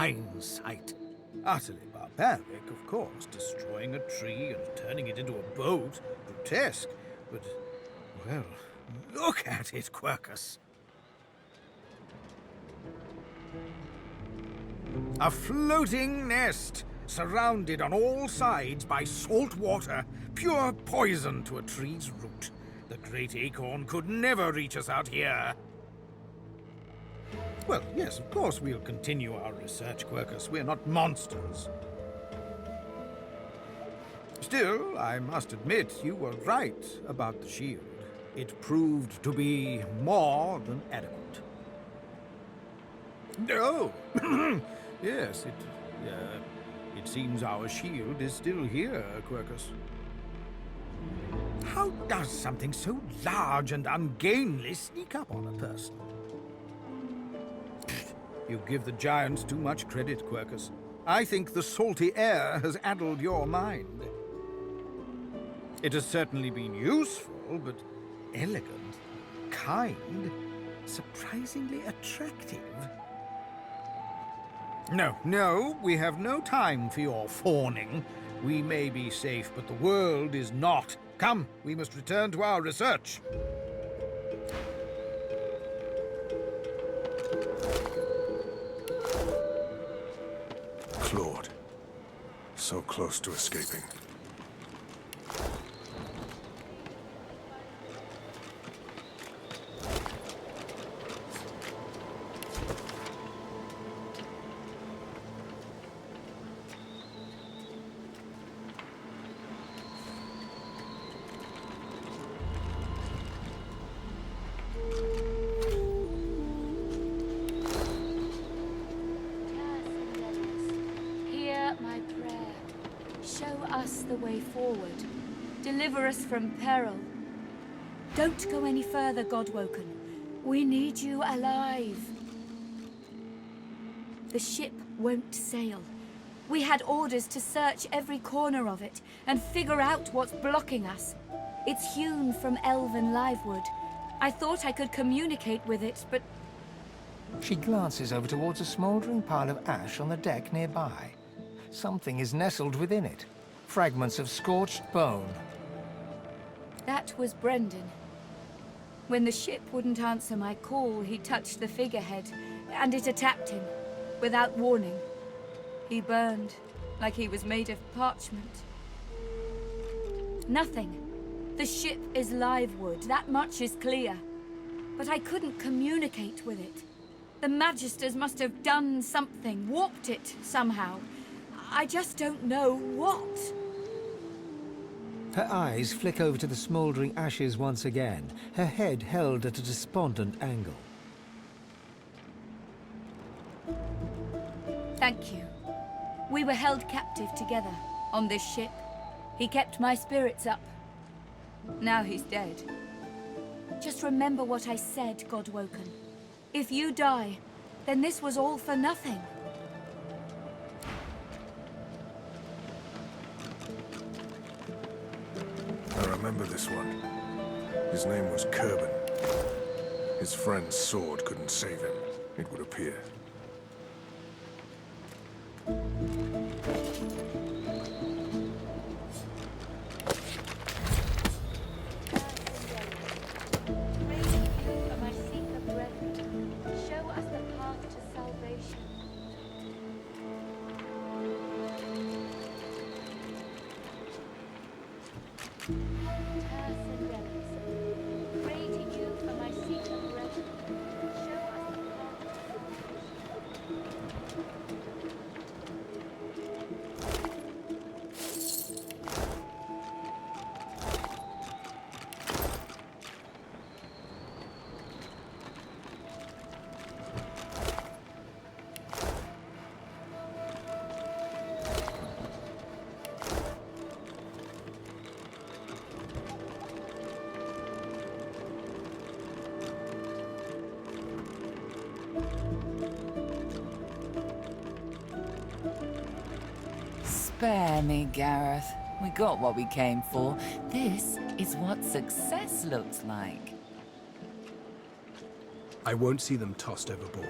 fine sight. Utterly barbaric, of course, destroying a tree and turning it into a boat. Grotesque, but, well, look at it, Quercus. A floating nest, surrounded on all sides by salt water, pure poison to a tree's root. The great acorn could never reach us out here. Well, yes, of course we'll continue our research, Quercus. We're not monsters. Still, I must admit you were right about the shield. It proved to be more than adequate. Oh, yes, it seems our shield is still here, Quercus. How does something so large and ungainly sneak up on a person? You give the giants too much credit, Quercus. I think the salty air has addled your mind. It has certainly been useful, but elegant, kind, surprisingly attractive. No, we have no time for your fawning. We may be safe, but the world is not. Come, we must return to our research. Claude. So close to escaping. The way forward. Deliver us from peril. Don't go any further, Godwoken. We need you alive. The ship won't sail. We had orders to search every corner of it and figure out what's blocking us. It's hewn from elven livewood. I thought I could communicate with it, but... She glances over towards a smouldering pile of ash on the deck nearby. Something is nestled within it. Fragments of scorched bone. That was Brendan. When the ship wouldn't answer my call, he touched the figurehead, and it attacked him, without warning. He burned, like he was made of parchment. Nothing. The ship is live wood, that much is clear. But I couldn't communicate with it. The Magisters must have done something, warped it somehow. I just don't know what. Her eyes flick over to the smouldering ashes once again, her head held at a despondent angle. Thank you. We were held captive together on this ship. He kept my spirits up. Now he's dead. Just remember what I said, Godwoken. If you die, then this was all for nothing. I remember this one. His name was Kerben. His friend's sword couldn't save him, it would appear. Spare me, Gareth. We got what we came for. This is what success looks like. I won't see them tossed overboard.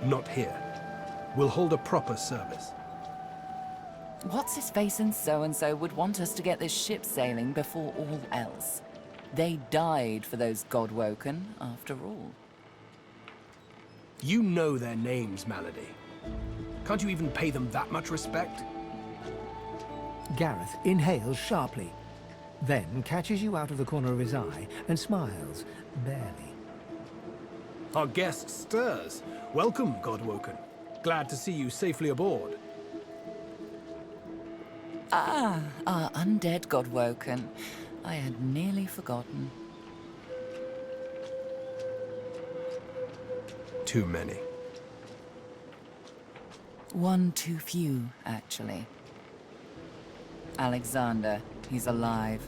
Not here. We'll hold a proper service. What's-his-face and so-and-so would want us to get this ship sailing before all else. They died for those Godwoken, after all. You know their names, Malady. Can't you even pay them that much respect? Gareth inhales sharply, then catches you out of the corner of his eye and smiles, barely. Our guest stirs. Welcome, Godwoken. Glad to see you safely aboard. Ah, our undead Godwoken. I had nearly forgotten. Too many. One too few, actually. Alexander, he's alive.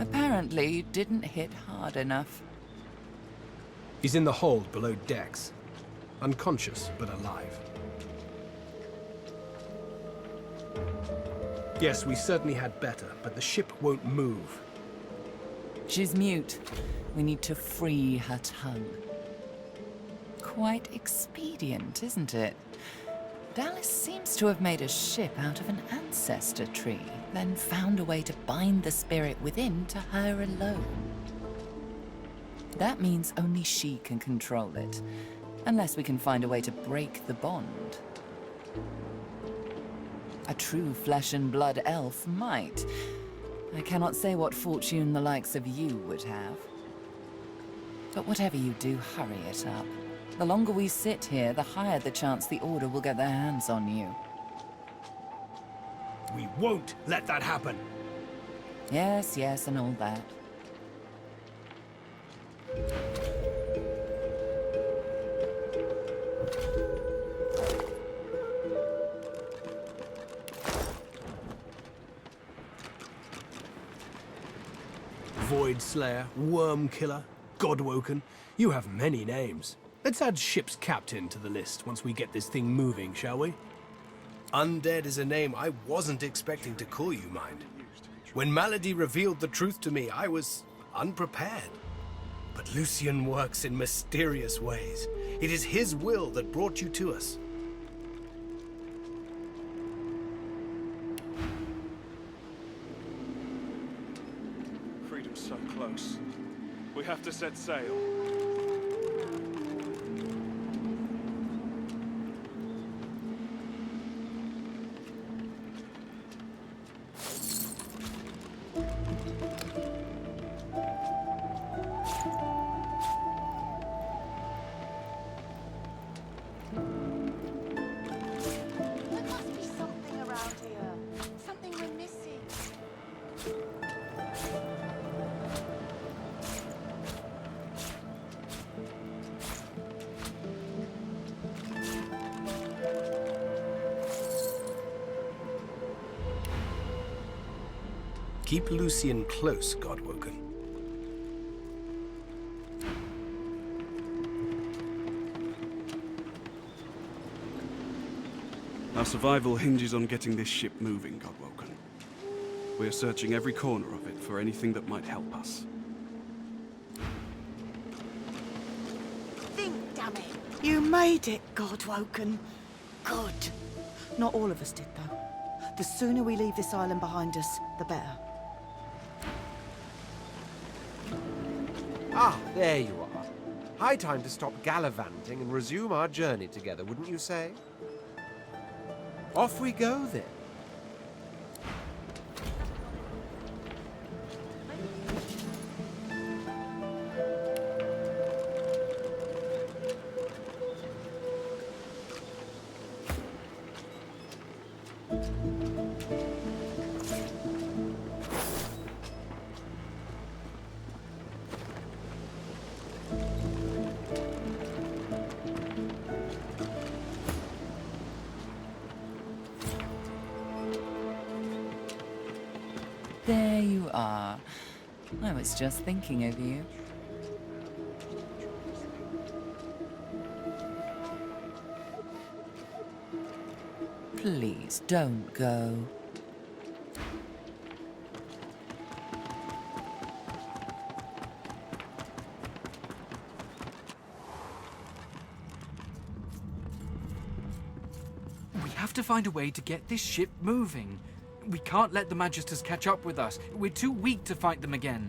Apparently, you didn't hit hard enough. He's in the hold below decks. Unconscious, but alive. Yes, we certainly had better, but the ship won't move. She's mute. We need to free her tongue. Quite expedient, isn't it? Dallas seems to have made a ship out of an ancestor tree, then found a way to bind the spirit within to her alone. That means only she can control it, unless we can find a way to break the bond. A true flesh and blood elf might. I cannot say what fortune the likes of you would have. But whatever you do, hurry it up. The longer we sit here, the higher the chance the Order will get their hands on you. We won't let that happen. Yes, yes, and all that. Void Slayer, Worm Killer, Godwoken. You have many names. Let's add ship's captain to the list once we get this thing moving, shall we? Undead is a name I wasn't expecting to call you, mind. When Malady revealed the truth to me, I was unprepared. But Lucian works in mysterious ways. It is his will that brought you to us. Freedom's so close. We have to set sail. There must be something around here. Something we're missing. Keep Lucian close, Godwoken. Our survival hinges on getting this ship moving, Godwoken. We are searching every corner of it for anything that might help us. Think, damn it. You made it, Godwoken. Good. Not all of us did, though. The sooner we leave this island behind us, the better. Ah, there you are. High time to stop gallivanting and resume our journey together, wouldn't you say? Off we go, then. There you are. I was just thinking of you. Please, don't go. have to find a way to get this ship moving. We can't let the Magisters catch up with us. We're too weak to fight them again.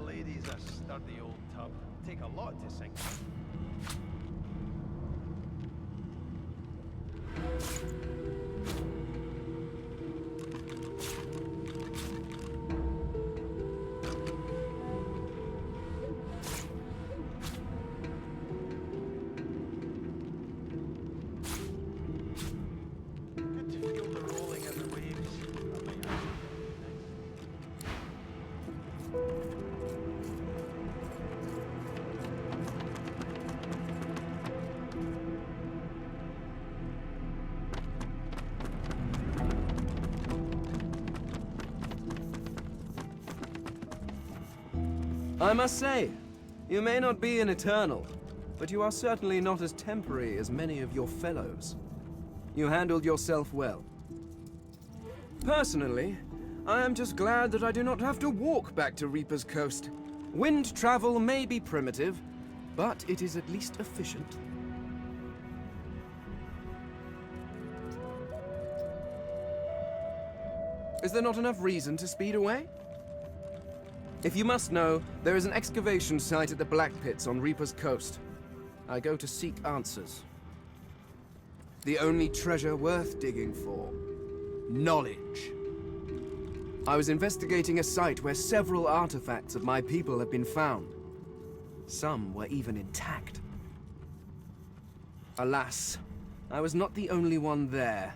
Lady's a sturdy old tub. Take a lot to sink. Good to feel the rolling of the waves. That might actually I must say, you may not be an eternal, but you are certainly not as temporary as many of your fellows. You handled yourself well. Personally, I am just glad that I do not have to walk back to Reaper's Coast. Wind travel may be primitive, but it is at least efficient. Is there not enough reason to speed away? If you must know, there is an excavation site at the Black Pits on Reaper's Coast. I go to seek answers. The only treasure worth digging for. Knowledge. I was investigating a site where several artifacts of my people have been found. Some were even intact. Alas, I was not the only one there.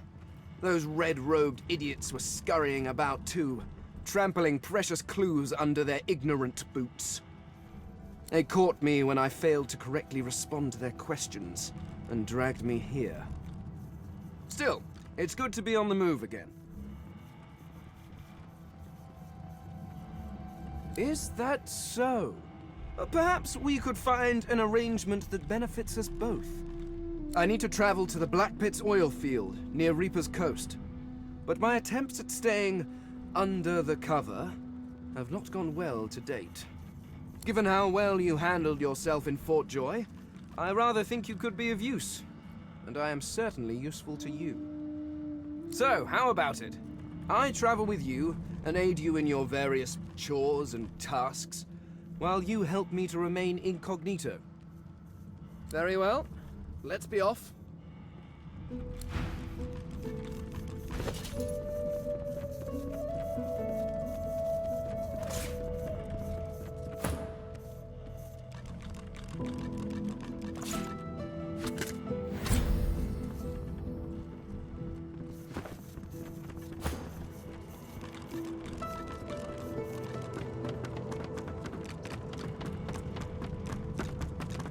Those red-robed idiots were scurrying about too, trampling precious clues under their ignorant boots. They caught me when I failed to correctly respond to their questions, and dragged me here. Still, it's good to be on the move again. Is that so? Perhaps we could find an arrangement that benefits us both. I need to travel to the Black Pits oil field near Reaper's Coast, but my attempts at staying under the cover have not gone well to date. Given how well you handled yourself in Fort Joy, I rather think you could be of use, and I am certainly useful to you. So, how about it? I travel with you and aid you in your various chores and tasks, while you help me to remain incognito. Very well. Let's be off.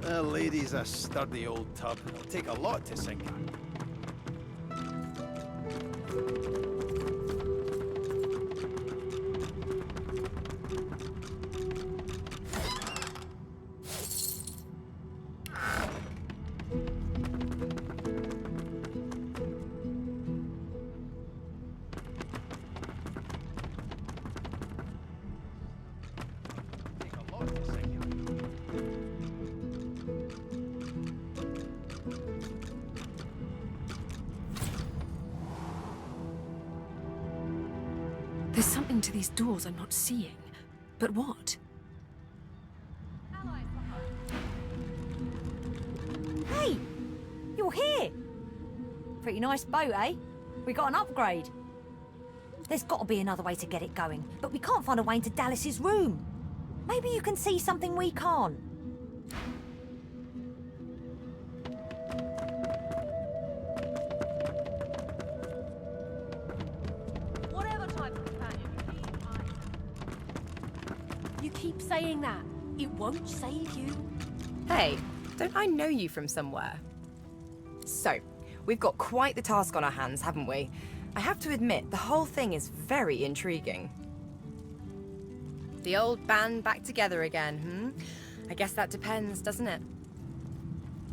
The lady's a sturdy old tub. It'll take a lot to sink her. There's something to these doors I'm not seeing. But what? Hey! You're here! Pretty nice boat, eh? We got an upgrade. There's got to be another way to get it going, but we can't find a way into Dallas's room. Maybe you can see something we can't. Whatever type of companion you keep saying that. It won't save you. Hey, don't I know you from somewhere? So, we've got quite the task on our hands, haven't we? I have to admit, the whole thing is very intriguing. The old band back together again, I guess that depends, doesn't it?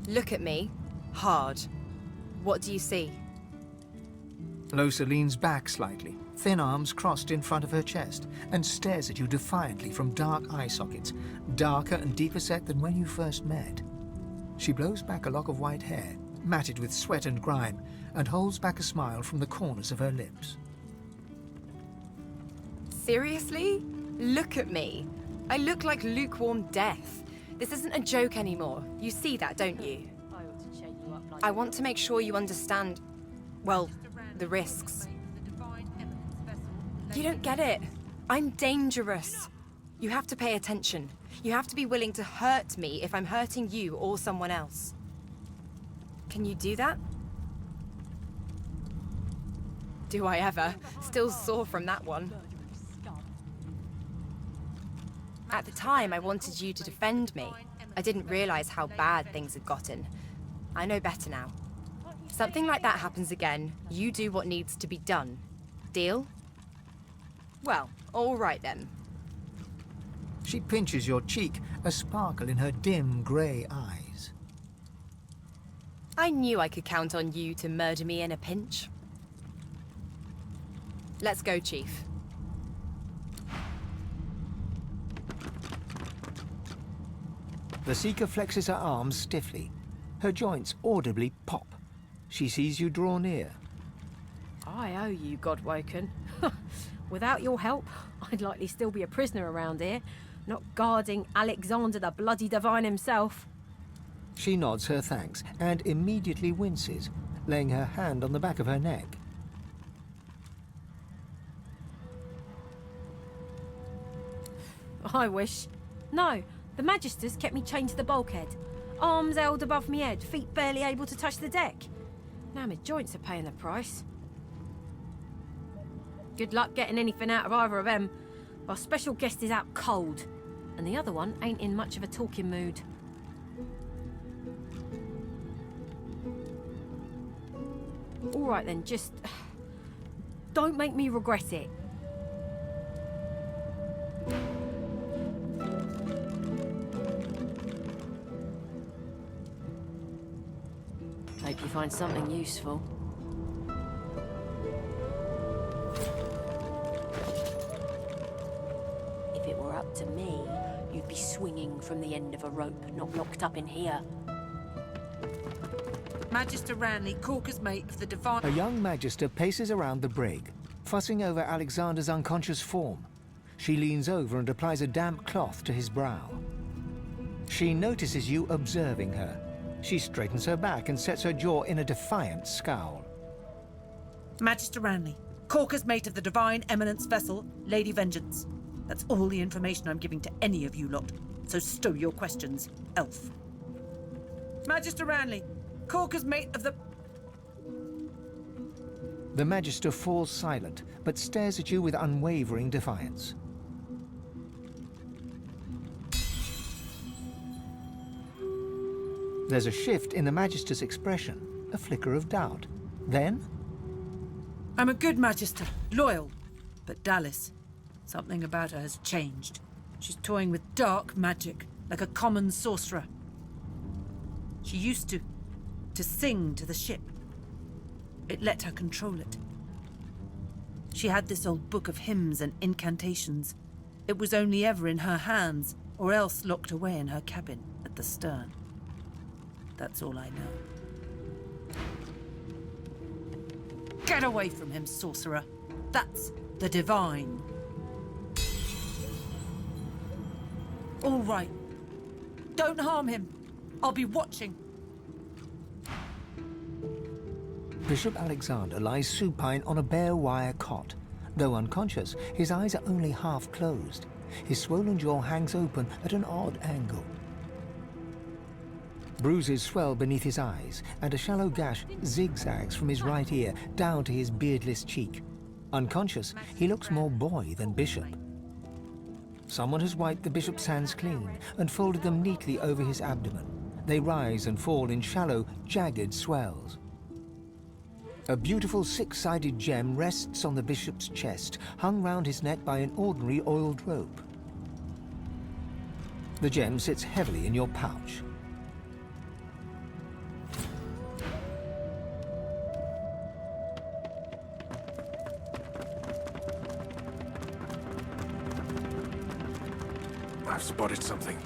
Look at me. Hard. What do you see? Losa leans back slightly, thin arms crossed in front of her chest, and stares at you defiantly from dark eye sockets, darker and deeper set than when you first met. She blows back a lock of white hair, matted with sweat and grime, and holds back a smile from the corners of her lips. Seriously? Look at me. I look like lukewarm death. This isn't a joke anymore. You see that, don't you? I want to make sure you understand, well, the risks. You don't get it. I'm dangerous. You have to pay attention. You have to be willing to hurt me if I'm hurting you or someone else. Can you do that? Do I ever? Still sore from that one. At the time, I wanted you to defend me. I didn't realize how bad things had gotten. I know better now. Something like that happens again, you do what needs to be done. Deal? Well, all right then. She pinches your cheek, a sparkle in her dim grey eyes. I knew I could count on you to murder me in a pinch. Let's go, Chief. The Seeker flexes her arms stiffly. Her joints audibly pop. She sees you draw near. I owe you, Godwoken. Without your help, I'd likely still be a prisoner around here, not guarding Alexander the bloody Divine himself. She nods her thanks and immediately winces, laying her hand on the back of her neck. I wish. No, the Magisters kept me chained to the bulkhead. Arms held above me head, feet barely able to touch the deck. Now my joints are paying the price. Good luck getting anything out of either of them. Our special guest is out cold, and the other one ain't in much of a talking mood. All right then, just don't make me regret it. Hope you find something useful. If it were up to me, you'd be swinging from the end of a rope, not locked up in here. Magister Ranley, Corker's mate of the Divine... A young Magister paces around the brig, fussing over Alexander's unconscious form. She leans over and applies a damp cloth to his brow. She notices you observing her. She straightens her back and sets her jaw in a defiant scowl. Magister Ranley, Corker's mate of the Divine Eminence vessel, Lady Vengeance. That's all the information I'm giving to any of you lot. So stow your questions, elf. Magister Ranley, Corker's mate of the... The Magister falls silent, but stares at you with unwavering defiance. There's a shift in the Magister's expression, a flicker of doubt. Then... I'm a good Magister, loyal. But Dallas, something about her has changed. She's toying with dark magic, like a common sorcerer. She used to sing to the ship. It let her control it. She had this old book of hymns and incantations. It was only ever in her hands, or else locked away in her cabin at the stern. That's all I know. Get away from him, sorcerer. That's the divine. All right. Don't harm him. I'll be watching. Bishop Alexander lies supine on a bare wire cot. Though unconscious, his eyes are only half closed. His swollen jaw hangs open at an odd angle. Bruises swell beneath his eyes, and a shallow gash zigzags from his right ear down to his beardless cheek. Unconscious, he looks more boy than bishop. Someone has wiped the bishop's hands clean and folded them neatly over his abdomen. They rise and fall in shallow, jagged swells. A beautiful six-sided gem rests on the bishop's chest, hung round his neck by an ordinary oiled rope. The gem sits heavily in your pouch. I've spotted something.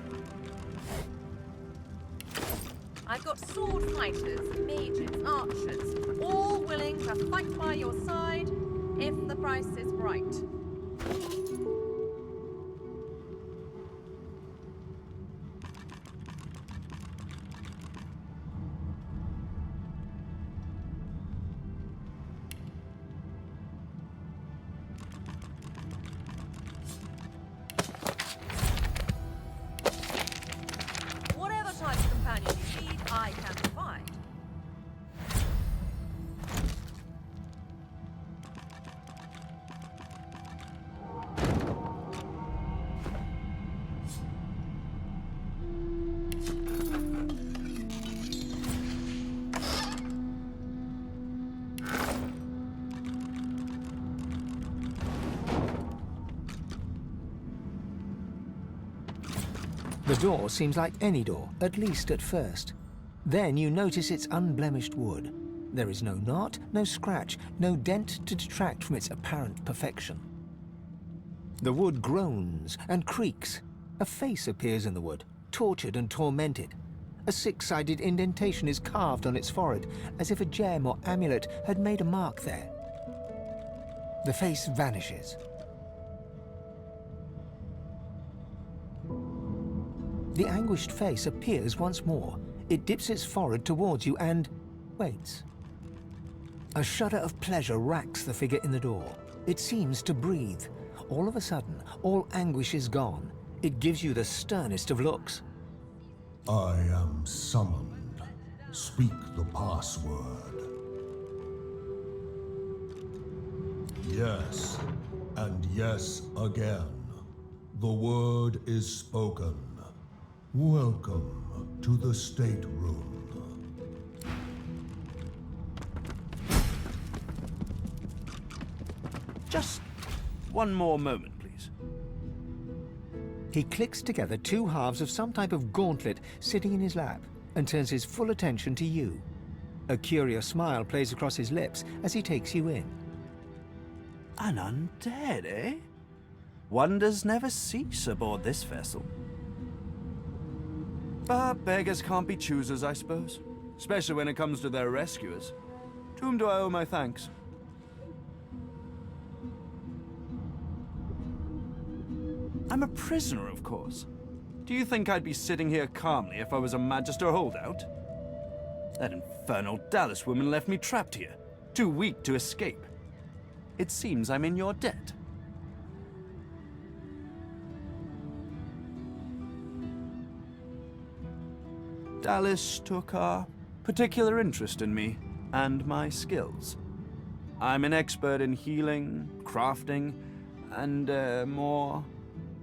I've got sword fighters, mages, archers, all willing to fight by your side if the price is right. Whatever type of companion you need, I can provide. The door seems like any door, at least at first. Then you notice its unblemished wood. There is no knot, no scratch, no dent to detract from its apparent perfection. The wood groans and creaks. A face appears in the wood, tortured and tormented. A six-sided indentation is carved on its forehead, as if a gem or amulet had made a mark there. The face vanishes. The anguished face appears once more. It dips its forehead towards you and waits. A shudder of pleasure racks the figure in the door. It seems to breathe. All of a sudden, all anguish is gone. It gives you the sternest of looks. I am summoned. Speak the password. Yes, and yes again. The word is spoken. Welcome to the stateroom. Just one more moment, please. He clicks together two halves of some type of gauntlet sitting in his lap and turns his full attention to you. A curious smile plays across his lips as he takes you in. An undead, eh? Wonders never cease aboard this vessel. But beggars can't be choosers, I suppose. Especially when it comes to their rescuers. To whom do I owe my thanks? I'm a prisoner, of course. Do you think I'd be sitting here calmly if I was a Magister holdout? That infernal Dallas woman left me trapped here, too weak to escape. It seems I'm in your debt. Dallas took a particular interest in me and my skills. I'm an expert in healing, crafting, and more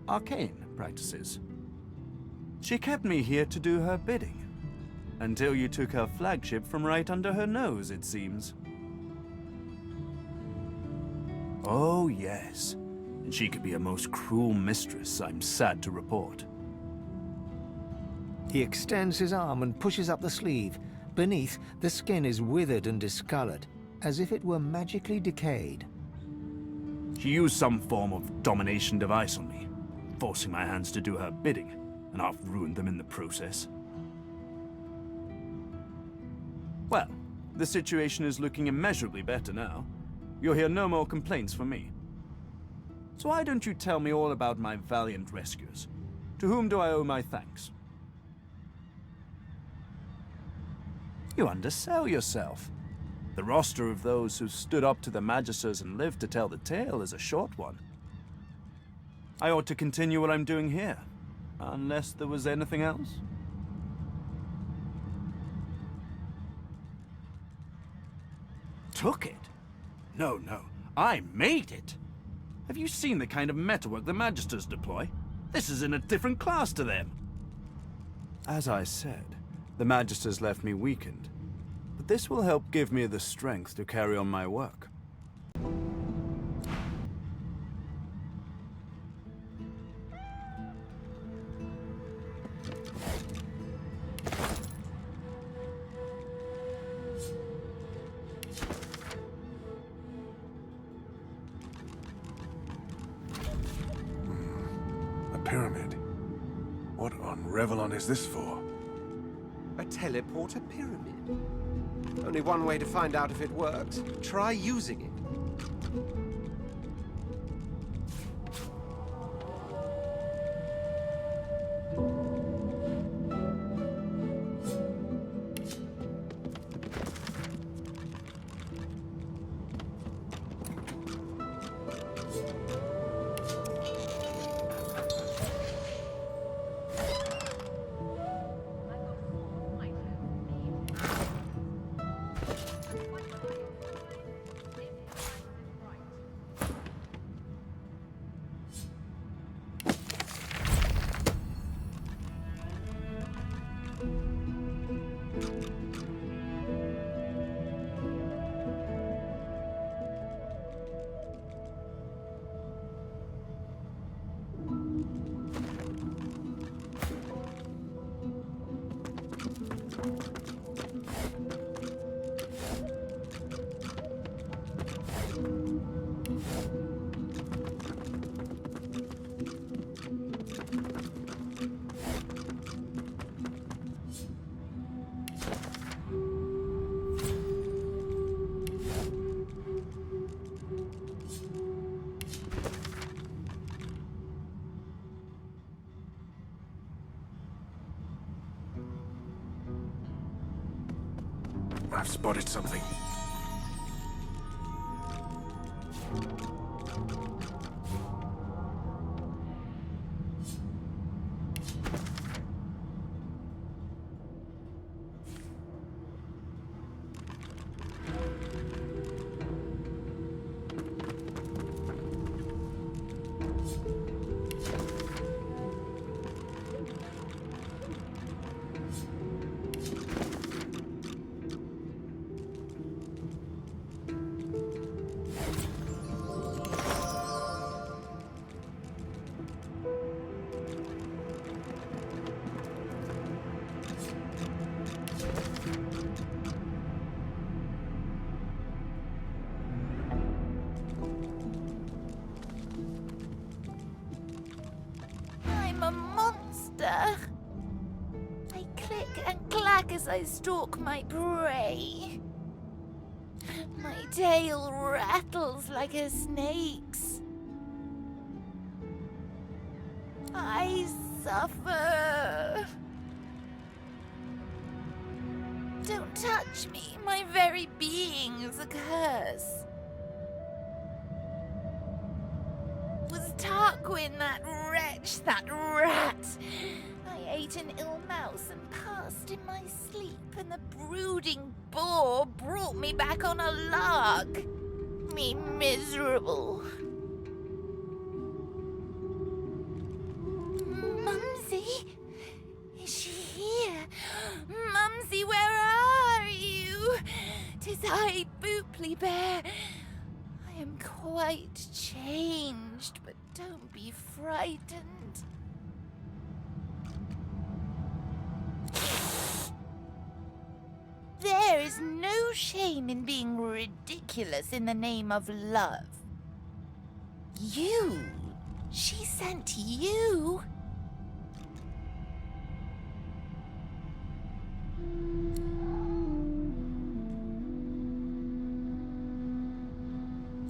arcane practices. She kept me here to do her bidding, Until you took her flagship from right under her nose, it seems. Oh, yes. And she could be a most cruel mistress, I'm sad to report. He extends his arm and pushes up the sleeve. Beneath, the skin is withered and discolored, as if it were magically decayed. She used some form of domination device on me, forcing my hands to do her bidding, and I've ruined them in the process. Well, the situation is looking immeasurably better now. You'll hear no more complaints from me. So why don't you tell me all about my valiant rescuers? To whom do I owe my thanks? You undersell yourself. The roster of those who stood up to the Magisters and lived to tell the tale is a short one. I ought to continue what I'm doing here, unless there was anything else. Took it? No, I made it! Have you seen the kind of metalwork the Magisters deploy? This is in a different class to them. As I said, the Magisters left me weakened, but this will help give me the strength to carry on my work. A pyramid. What on Revelon is this for? A teleporter pyramid. Only one way to find out if it works. Try using it. I've spotted something. I'm a monster. I click and clack as I stalk my prey. My tail rattles like a snake's. I suffer. Don't touch me. My very being is a curse. Was Tarquin that wretch, that rat? I ate an ill mouse and passed in my sleep, and the brooding boar brought me back on a lark. Me miserable. Mumsy? Is she here? Mumsy, sigh, Booply Bear. I am quite changed, but don't be frightened. There is no shame in being ridiculous in the name of love. You? She sent you?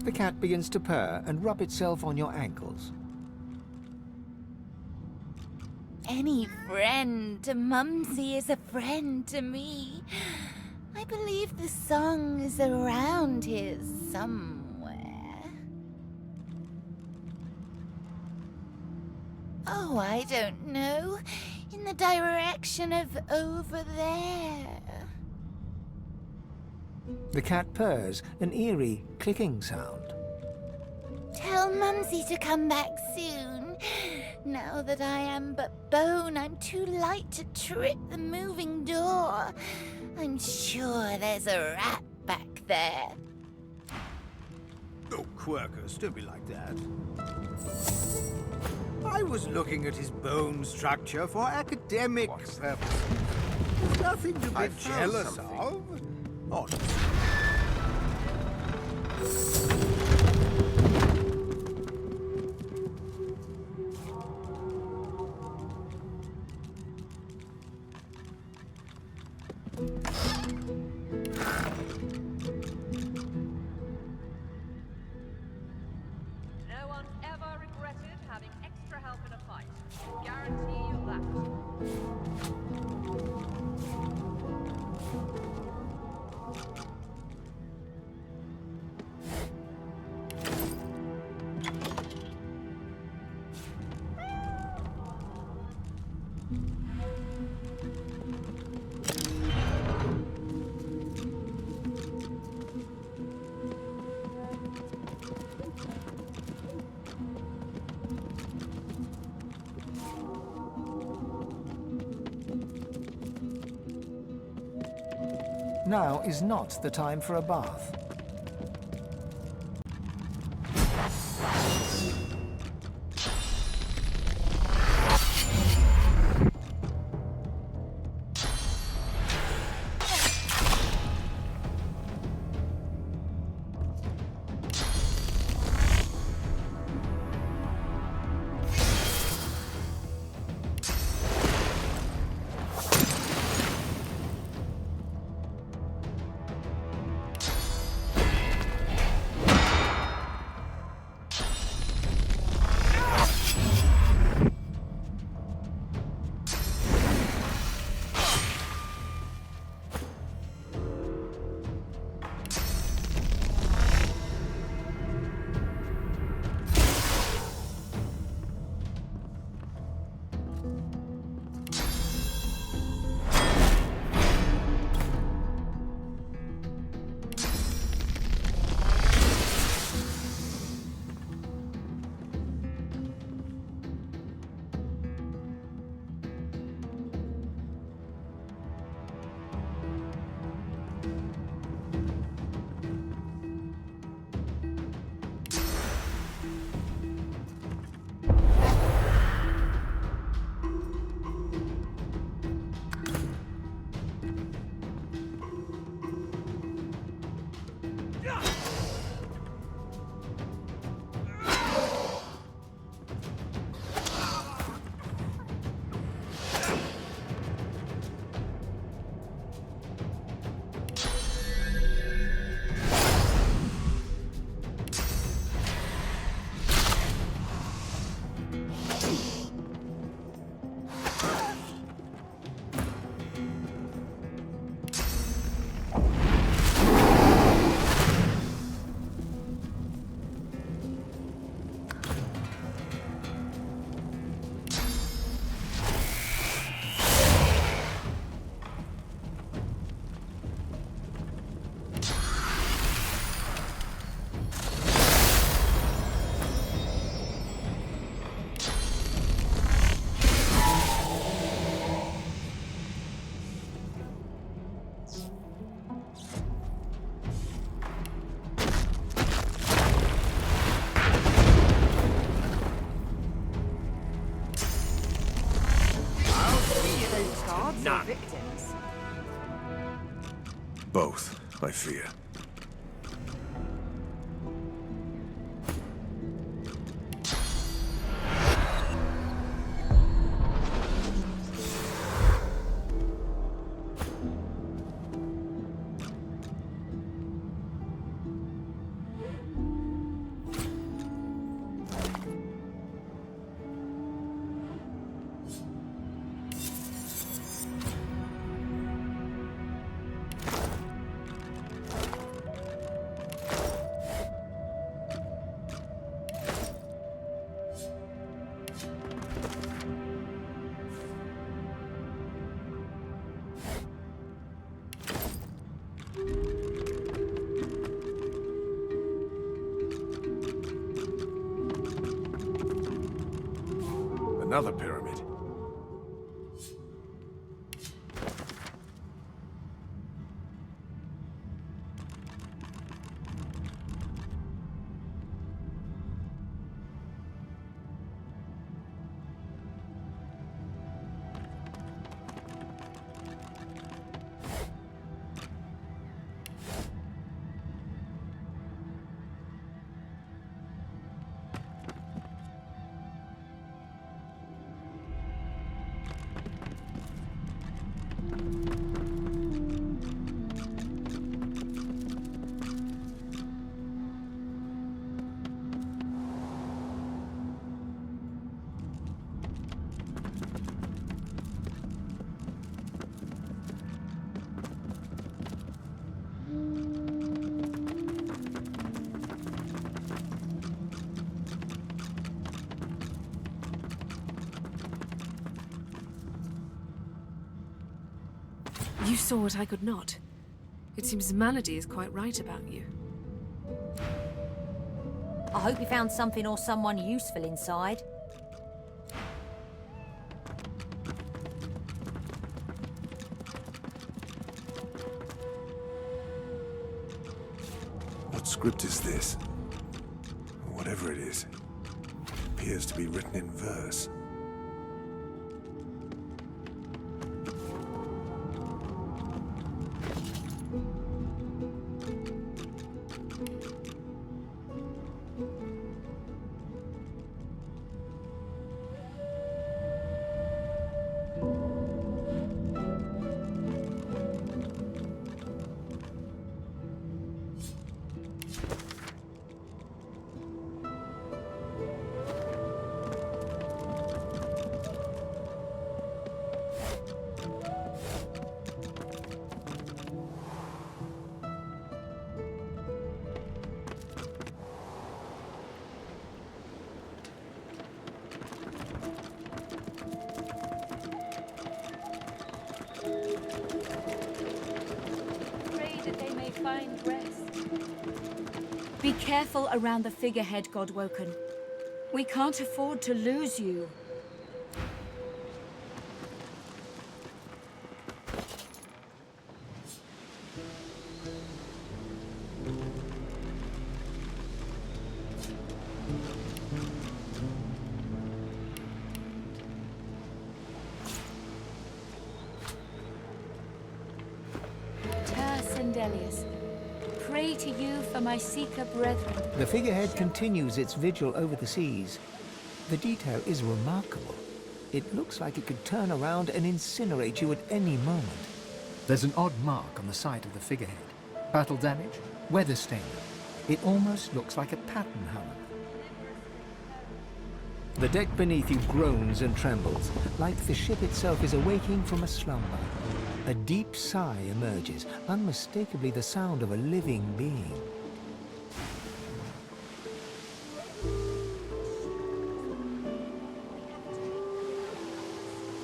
The cat begins to purr and rub itself on your ankles. Any friend to Mumsy is a friend to me. I believe the song is around here somewhere. Oh, I don't know. In the direction of over there. The cat purrs, an eerie clicking sound. Tell Mumsy to come back soon. Now that I am but bone, I'm too light to trip the moving door. I'm sure there's a rat back there. Oh, Quercus, don't be like that. I was looking at his bone structure for academic purposes. There's nothing to be jealous of. Honestly. No one's ever regretted having extra help in a fight. Guarantee you that. Now is not the time for a bath. none. victims? Both, I fear. Another pyramid. You saw what I could not. It seems Malady is quite right about you. I hope you found something or someone useful inside. What script is this? Whatever it is, it appears to be written in verse. Find rest. Be careful around the figurehead, Godwoken. We can't afford to lose you. Pray to you for my Seeker brethren. The figurehead continues its vigil over the seas. The detail is remarkable. It looks like it could turn around and incinerate you at any moment. There's an odd mark on the side of the figurehead. Battle damage, weather stain. It almost looks like a pattern, however. The deck beneath you groans and trembles, like the ship itself is awaking from a slumber. A deep sigh emerges, unmistakably the sound of a living being.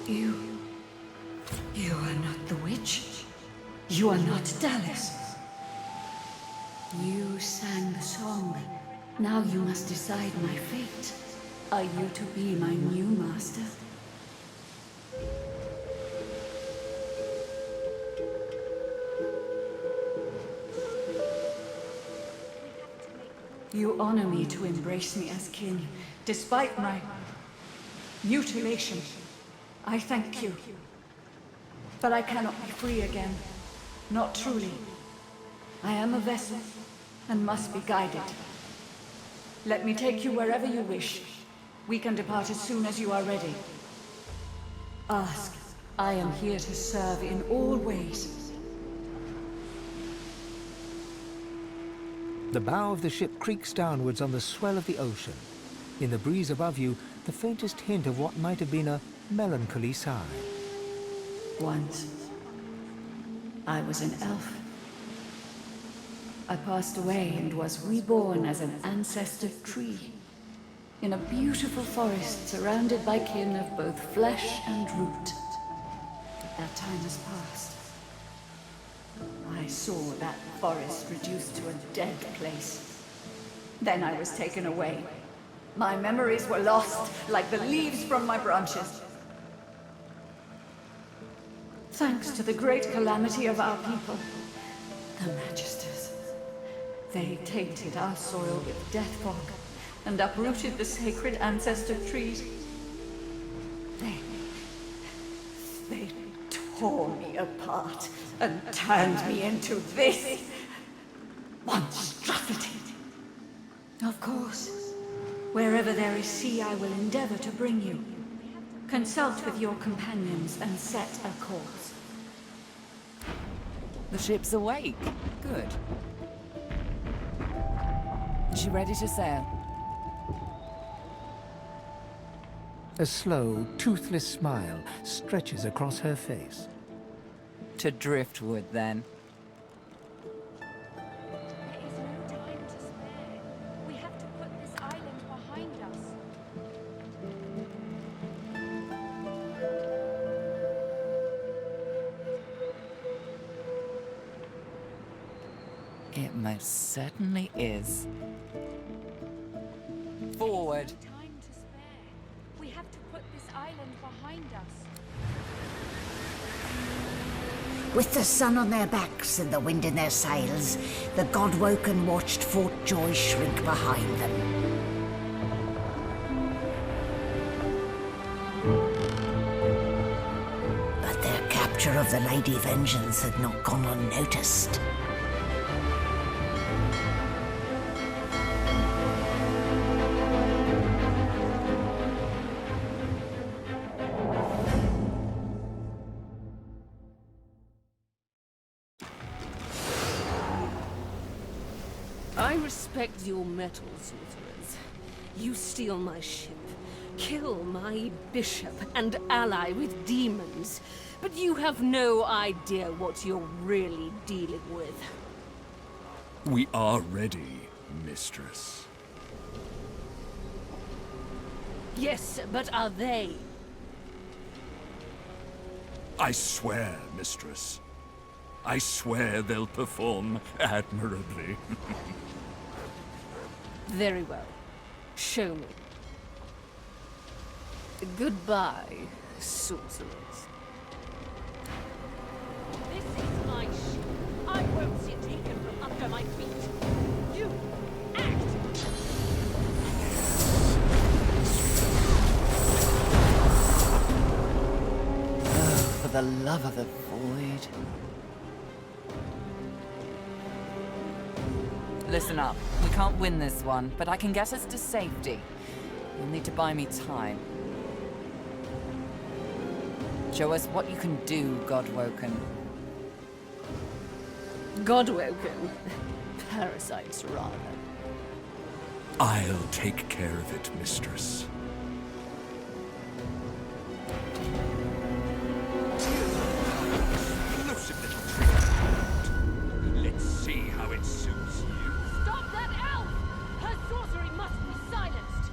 You are not the witch. You are not Dallas. You sang the song. Now you must decide my fate. Are you to be my new master? You honor me to embrace me as kin, despite my mutilation. I thank you. But I cannot be free again. Not truly. I am a vessel, and must be guided. Let me take you wherever you wish. We can depart as soon as you are ready. Ask. I am here to serve in all ways. The bow of the ship creaks downwards on the swell of the ocean. In the breeze above you, the faintest hint of what might have been a melancholy sigh. Once, I was an elf. I passed away and was reborn as an ancestor tree, in a beautiful forest surrounded by kin of both flesh and root. But that time has passed. I saw that forest reduced to a dead place. Then I was taken away. My memories were lost, like the leaves from my branches. Thanks to the great calamity of our people, the Magisters. They tainted our soil with death fog and uprooted the sacred ancestor trees. They tore me apart and turned me into this monstrosity. Of course, wherever there is sea, I will endeavor to bring you. Consult with your companions and set a course. The ship's awake. Good. Is she ready to sail? A slow, toothless smile stretches across her face. To driftwood, then. We have to put this island behind us. It most certainly is. Forward. We have to put this island behind us. With the sun on their backs and the wind in their sails, the God-woken watched Fort Joy shrink behind them. But their capture of the Lady Vengeance had not gone unnoticed. I respect your mettle, sorcerers. You steal my ship, kill my bishop, and ally with demons. But you have no idea what you're really dealing with. We are ready, mistress. Yes, but are they? I swear, mistress. I swear they'll perform admirably. Very well. Show me. Goodbye, sorcerers. This is my ship. I won't see it taken from under my feet. You act! Oh, for the love of the void. Listen up. We can't win this one, but I can get us to safety. You'll need to buy me time. Show us what you can do, God-woken. God-woken? Parasites, rather. I'll take care of it, mistress. Elusive little trick. Let's see how it suits you. Stop that elf! Her sorcery must be silenced!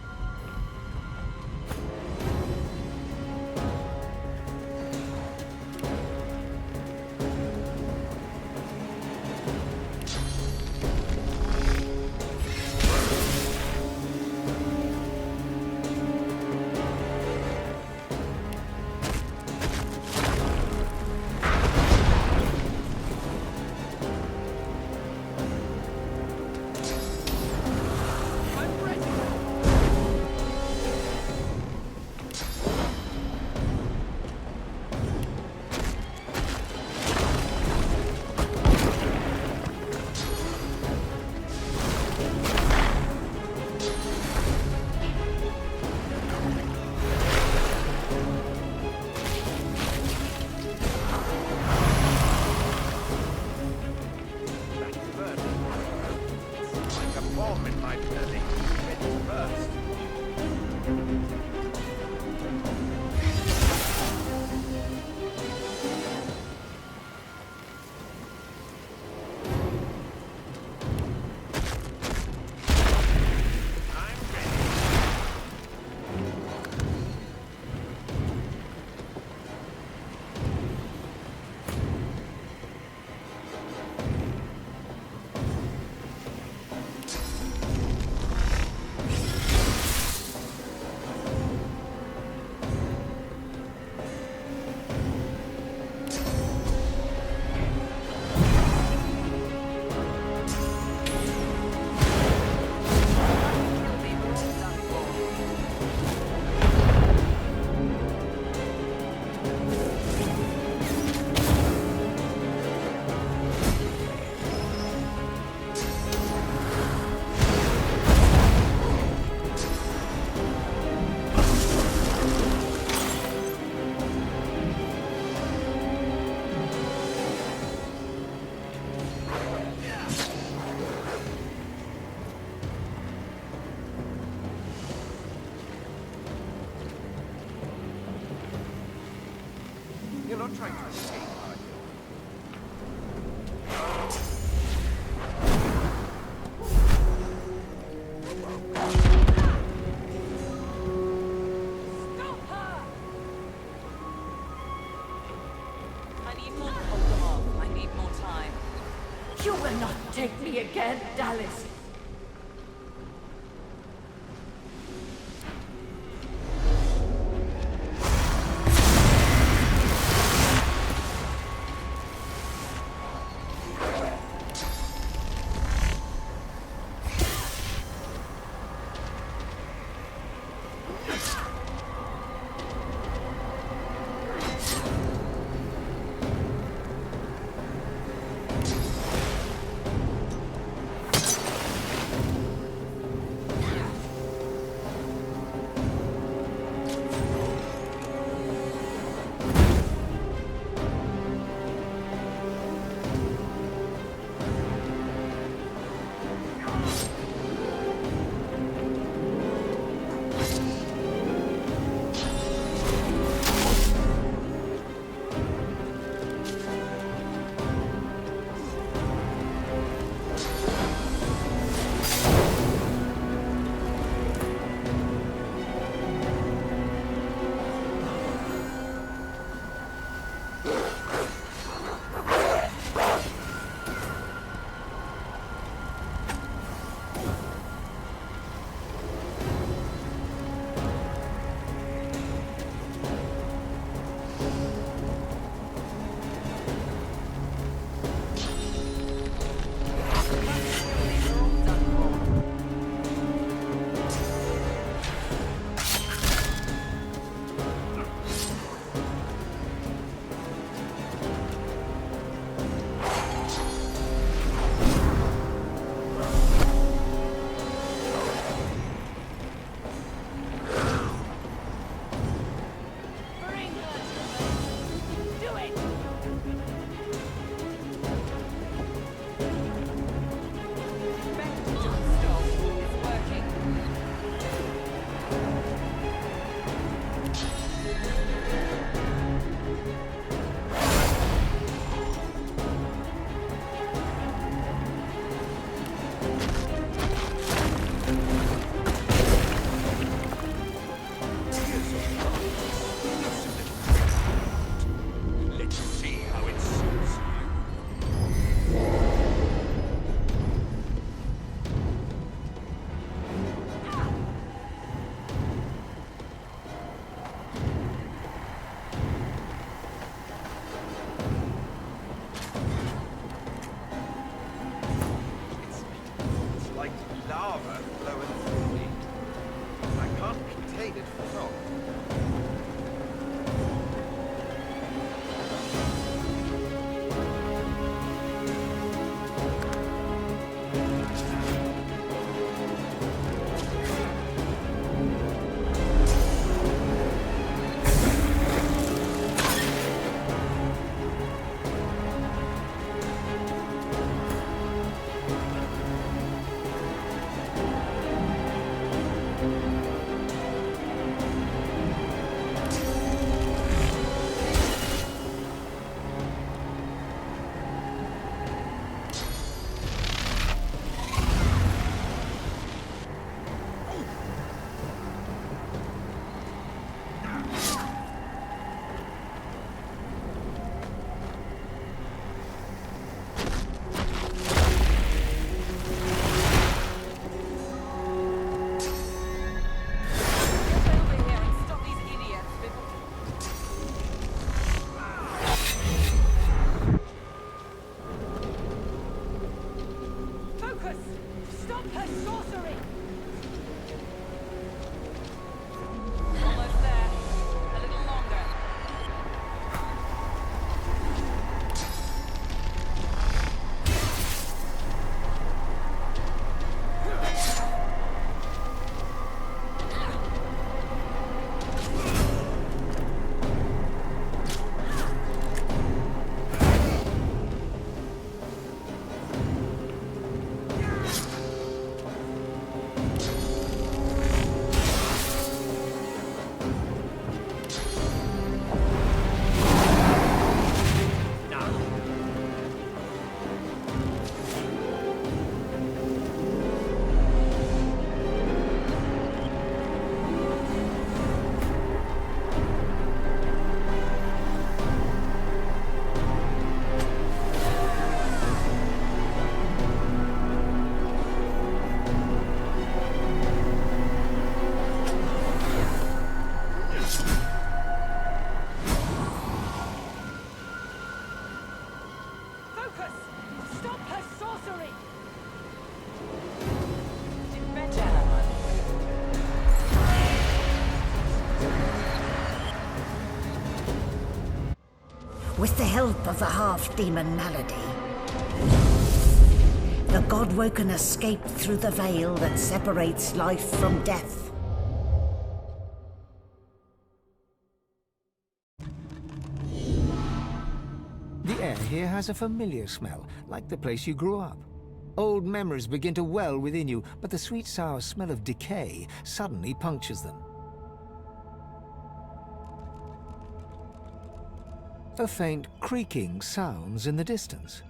You're not trying to escape, are you? I need more. Hold them off. I need more time. You will not take me again, Dallas. Corcus! Stop her sorcery! With the help of the half-demon malady, the Godwoken escaped through the veil that separates life from death. The air here has a familiar smell, like the place you grew up. Old memories begin to well within you, but the sweet sour smell of decay suddenly punctures them. A faint creaking sounds in the distance.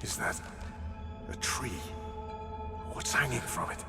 Is that a tree? What's hanging from it?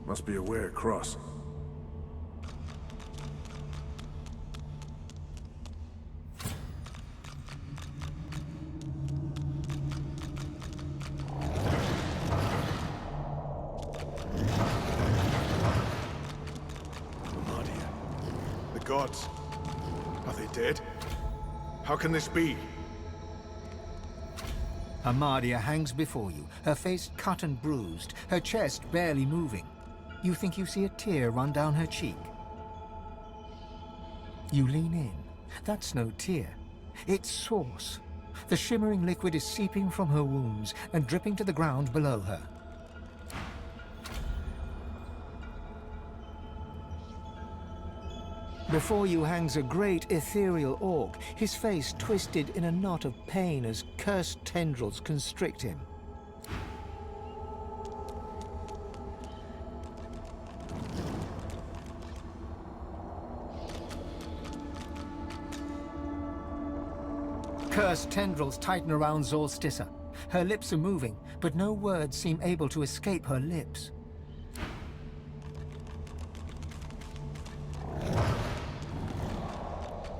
Must be a way across. The gods. Are they dead? How can this be? Amadia hangs before you, her face cut and bruised, her chest barely moving. You think you see a tear run down her cheek. You lean in. That's no tear. It's sauce. The shimmering liquid is seeping from her wounds and dripping to the ground below her. Before you hangs a great ethereal orc, his face twisted in a knot of pain as cursed tendrils constrict him. Cursed tendrils tighten around Zorstissa. Her lips are moving, but no words seem able to escape her lips.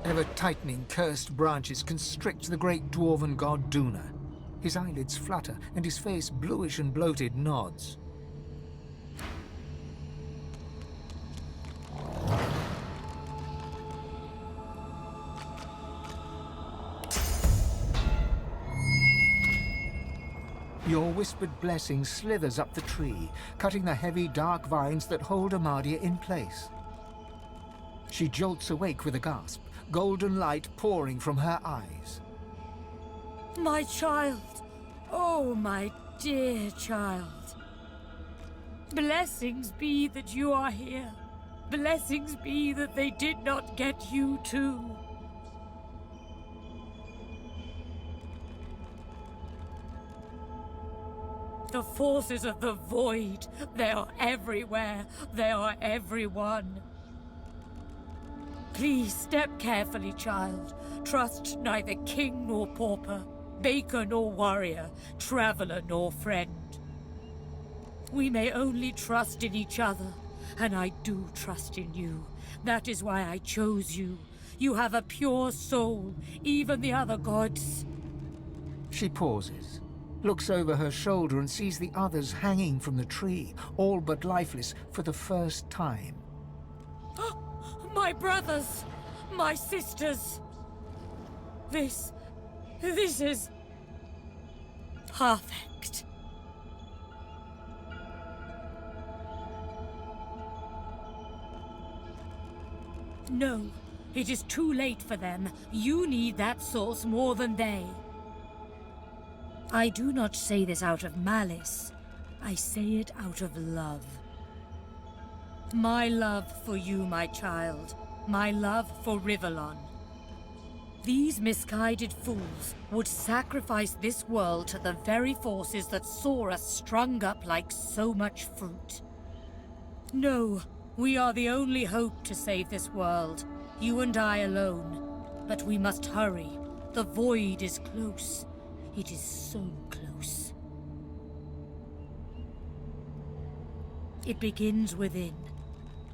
Ever-tightening cursed branches constrict the great dwarven god Duna. His eyelids flutter, and his face, bluish and bloated, nods. Your whispered blessing slithers up the tree, cutting the heavy, dark vines that hold Amadia in place. She jolts awake with a gasp, golden light pouring from her eyes. My child! Oh, my dear child! Blessings be that you are here. Blessings be that they did not get you too. The forces of the void, they are everywhere. They are everyone. Please step carefully, child. Trust neither king nor pauper, baker nor warrior, traveler nor friend. We may only trust in each other, and I do trust in you. That is why I chose you. You have a pure soul, even the other gods. She pauses, looks over her shoulder and sees the others hanging from the tree, all but lifeless for the first time. My brothers! My sisters! This is... perfect. No, it is too late for them. You need that source more than they. I do not say this out of malice. I say it out of love. My love for you, my child. My love for Rivellon. These misguided fools would sacrifice this world to the very forces that saw us strung up like so much fruit. No, we are the only hope to save this world. You and I alone. But we must hurry. The void is close. It is so close. It begins within.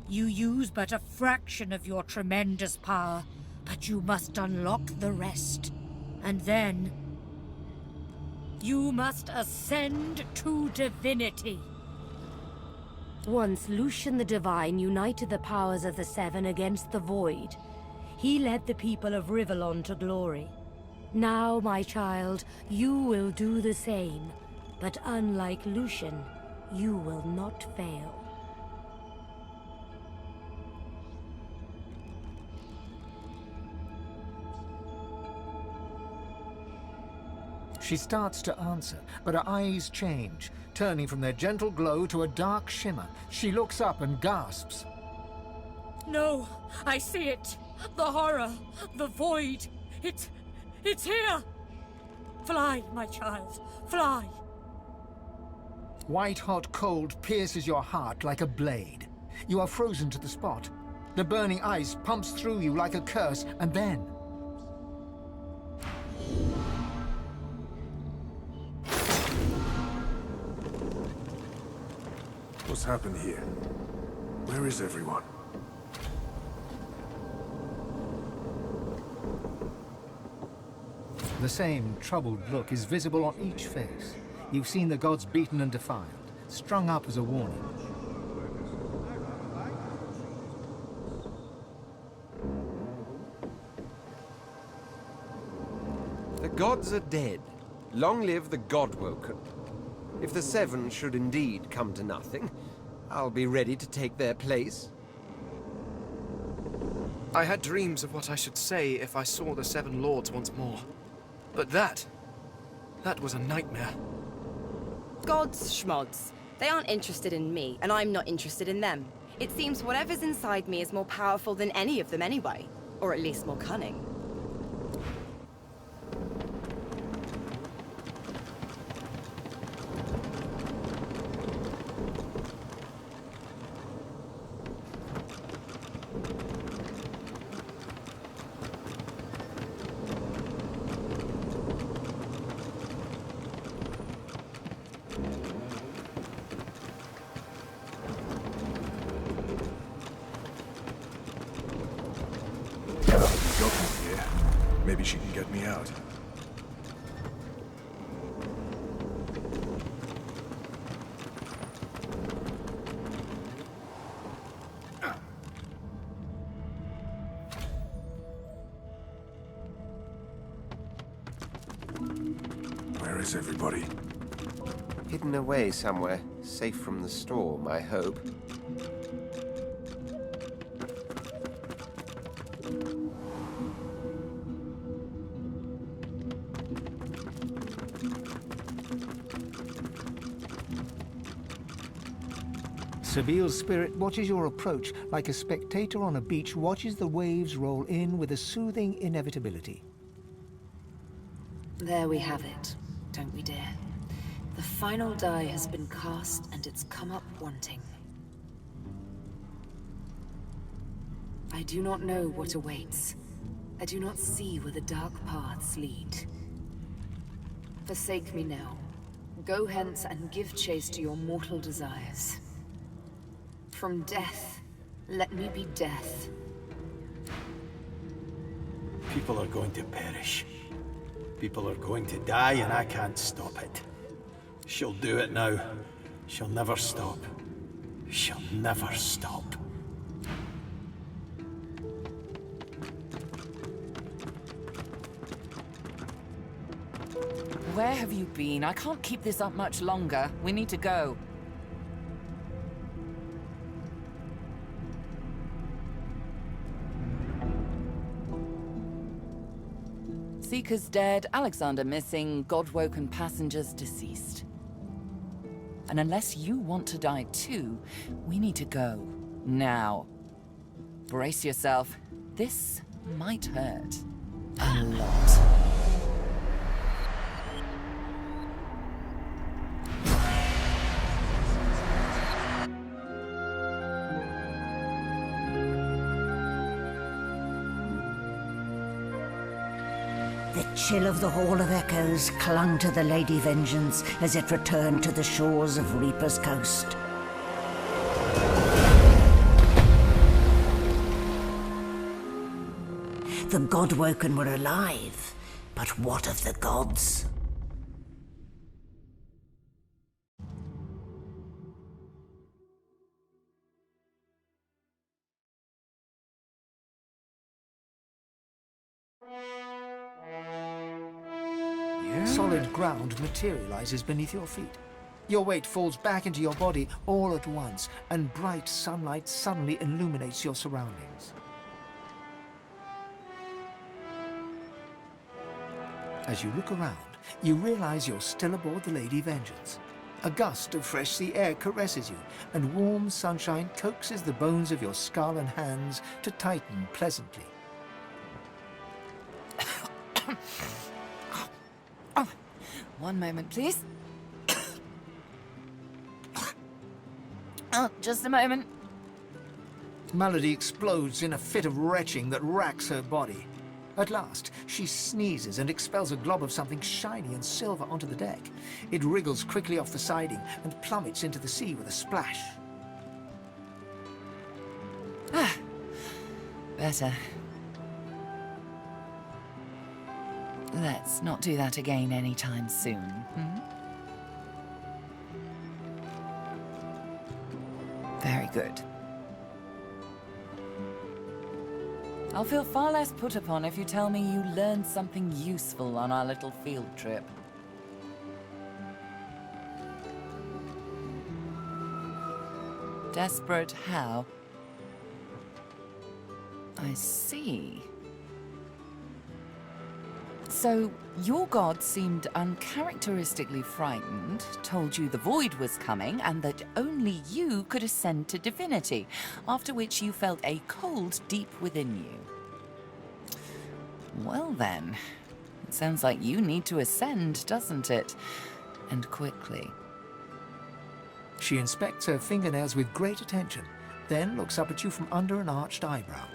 You use but a fraction of your tremendous power, but you must unlock the rest. And then you must ascend to divinity. Once Lucian the Divine united the powers of the Seven against the Void, he led the people of Rivellon to glory. Now, my child, you will do the same. But unlike Lucian, you will not fail. She starts to answer, but her eyes change, turning from their gentle glow to a dark shimmer. She looks up and gasps. No, I see it. The horror, the void. It's here. Fly, my child, fly. White-hot cold pierces your heart like a blade. You are frozen to the spot. The burning ice pumps through you like a curse, and then... What's happened here? Where is everyone? The same troubled look is visible on each face. You've seen the gods beaten and defiled, strung up as a warning. The gods are dead. Long live the Godwoken. If the Seven should indeed come to nothing, I'll be ready to take their place. I had dreams of what I should say if I saw the Seven Lords once more. But that was a nightmare. Gods, schmods. They aren't interested in me, and I'm not interested in them. It seems whatever's inside me is more powerful than any of them anyway. Or at least more cunning. Maybe she can get me out. Where is everybody? Hidden away somewhere, safe from the storm, I hope. Sabile's spirit watches your approach like a spectator on a beach watches the waves roll in with a soothing inevitability. There we have it, don't we, dear? The final die has been cast, and it's come up wanting. I do not know what awaits. I do not see where the dark paths lead. Forsake me now. Go hence and give chase to your mortal desires. From death, let me be death. People are going to perish. People are going to die, and I can't stop it. She'll do it now. She'll never stop. She'll never stop. Where have you been? I can't keep this up much longer. We need to go. Seekers dead, Alexander missing, Godwoken passengers deceased. And unless you want to die too, we need to go. Now. Brace yourself. This might hurt. A lot. The chill of the Hall of Echoes clung to the Lady Vengeance as it returned to the shores of Reaper's Coast. The Godwoken were alive, but what of the gods? Solid ground materializes beneath your feet. Your weight falls back into your body all at once, and bright sunlight suddenly illuminates your surroundings. As you look around, you realize you're still aboard the Lady Vengeance. A gust of fresh sea air caresses you, and warm sunshine coaxes the bones of your skull and hands to tighten pleasantly. One moment, please. Oh, just a moment. Malady explodes in a fit of retching that racks her body. At last, she sneezes and expels a glob of something shiny and silver onto the deck. It wriggles quickly off the siding and plummets into the sea with a splash. Ah, better. Let's not do that again anytime soon, hmm? Very good. I'll feel far less put upon if you tell me you learned something useful on our little field trip. Desperate how? I see. So, your god seemed uncharacteristically frightened, told you the void was coming, and that only you could ascend to divinity, after which you felt a cold deep within you. Well then, it sounds like you need to ascend, doesn't it? And quickly. She inspects her fingernails with great attention, then looks up at you from under an arched eyebrow.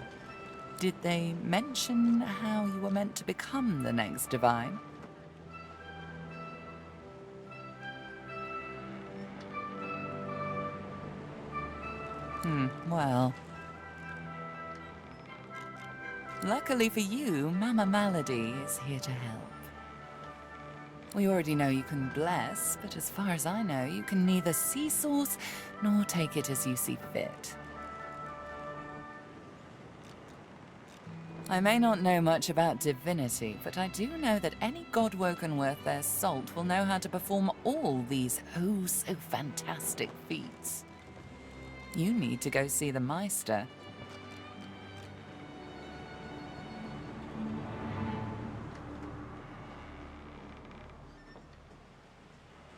Did they mention how you were meant to become the next divine? Well. Luckily for you, Mama Malady is here to help. We already know you can bless, but as far as I know, you can neither see source nor take it as you see fit. I may not know much about divinity, but I do know that any Godwoken worth their salt will know how to perform all these oh-so-fantastic feats. You need to go see the Meister.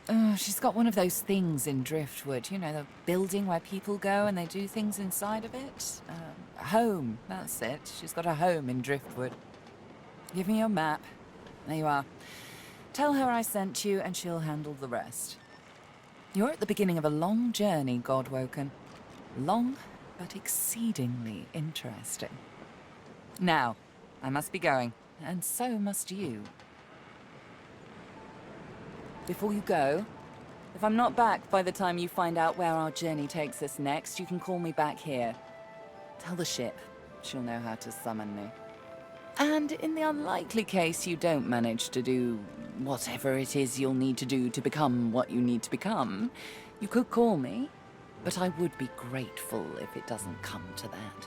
Oh, she's got one of those things in Driftwood, you know, the building where people go and they do things inside of it. Home, that's it. She's got a home in Driftwood. Give me your map. There you are. Tell her I sent you and she'll handle the rest. You're at the beginning of a long journey, Godwoken. Long, but exceedingly interesting. Now, I must be going, and so must you. Before you go, if I'm not back by the time you find out where our journey takes us next, you can call me back here. Tell the ship. She'll know how to summon me. And in the unlikely case you don't manage to do whatever it is you'll need to do to become what you need to become, you could call me, but I would be grateful if it doesn't come to that.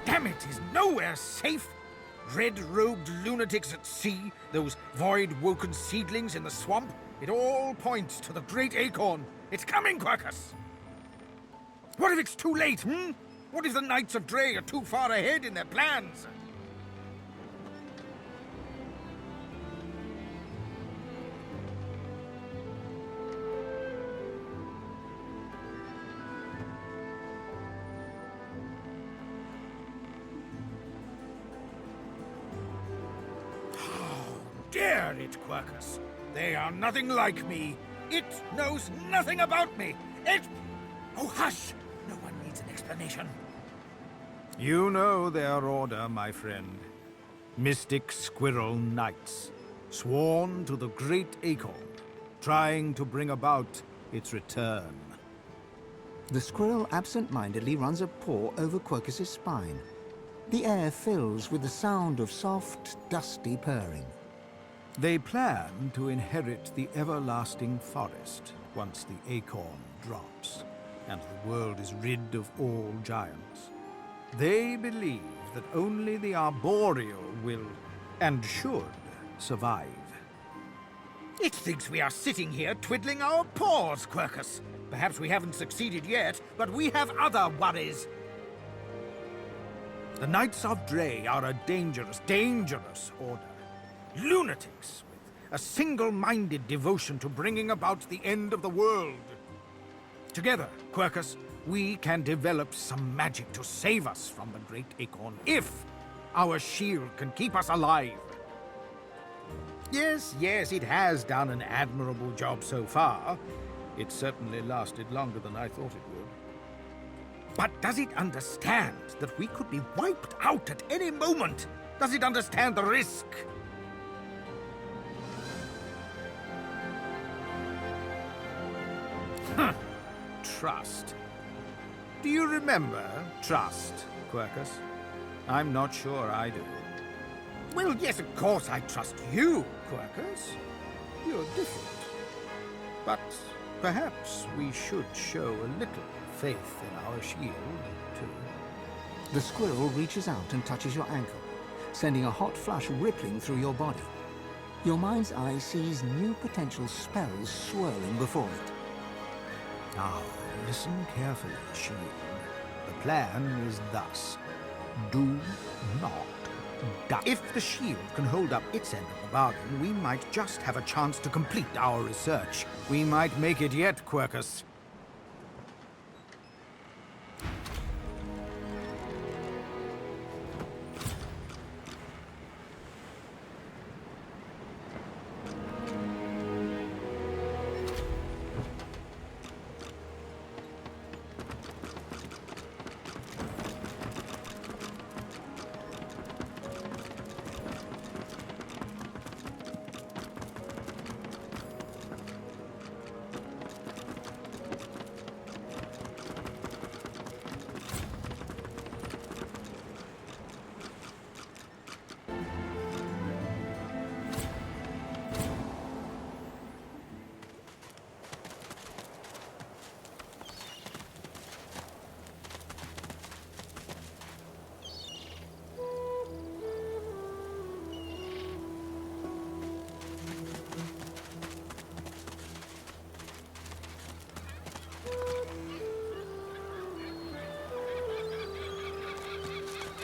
Damn it, is nowhere safe. Red-robed lunatics at sea, those void-woken seedlings in the swamp. It all points to the Great Acorn. It's coming, Quercus! What if it's too late, hmm? What if the Knights of Dre are too far ahead in their plans? dare it, Quercus? They are nothing like me. It knows nothing about me. It... Oh, hush! No one needs an explanation. You know their order, my friend. Mystic Squirrel Knights, sworn to the great acorn, trying to bring about its return. The squirrel absent-mindedly runs a paw over Quercus's spine. The air fills with the sound of soft, dusty purring. They plan to inherit the everlasting forest once the acorn drops, and the world is rid of all giants. They believe that only the arboreal will, and should, survive. It thinks we are sitting here twiddling our paws, Quercus. Perhaps we haven't succeeded yet, but we have other worries. The Knights of Dre are a dangerous, dangerous order. Lunatics with a single-minded devotion to bringing about the end of the world. Together, Quercus, we can develop some magic to save us from the Great Acorn, if our shield can keep us alive. Yes, it has done an admirable job so far. It certainly lasted longer than I thought it would. But does it understand that we could be wiped out at any moment? Does it understand the risk? Trust. Do you remember trust, Quercus? I'm not sure I do. Well, yes, of course I trust you, Quercus. You're different. But perhaps we should show a little faith in our shield, too. The squirrel reaches out and touches your ankle, sending a hot flush rippling through your body. Your mind's eye sees new potential spells swirling before it. Now, listen carefully, shield. The plan is thus. Do not die. If the shield can hold up its end of the bargain, we might just have a chance to complete our research. We might make it yet, Quercus.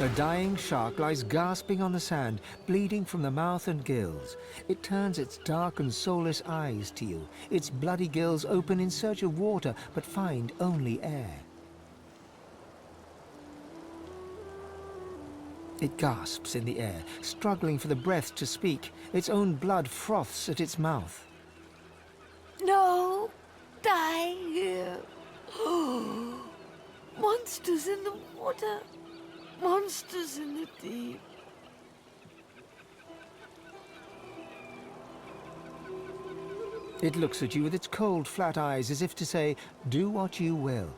A dying shark lies gasping on the sand, bleeding from the mouth and gills. It turns its dark and soulless eyes to you. Its bloody gills open in search of water, but find only air. It gasps in the air, struggling for the breath to speak. Its own blood froths at its mouth. No! Die here! Monsters in the water! Monsters in the deep! It looks at you with its cold, flat eyes as if to say, do what you will.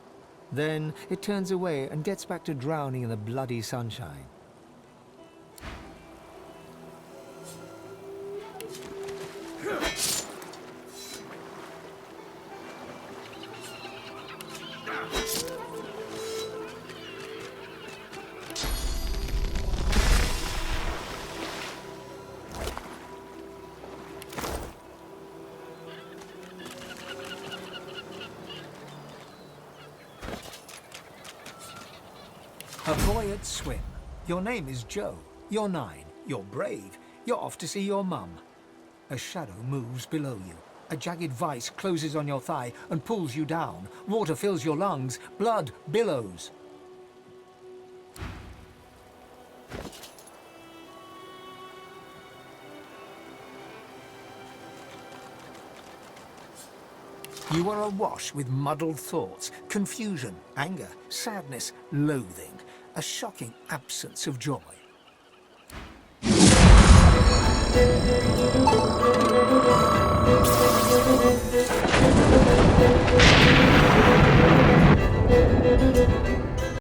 Then it turns away and gets back to drowning in the bloody sunshine. A boy at swim. Your name is Joe. You're 9. You're brave. You're off to see your mum. A shadow moves below you. A jagged vice closes on your thigh and pulls you down. Water fills your lungs. Blood billows. You are awash with muddled thoughts, confusion, anger, sadness, loathing, a shocking absence of joy.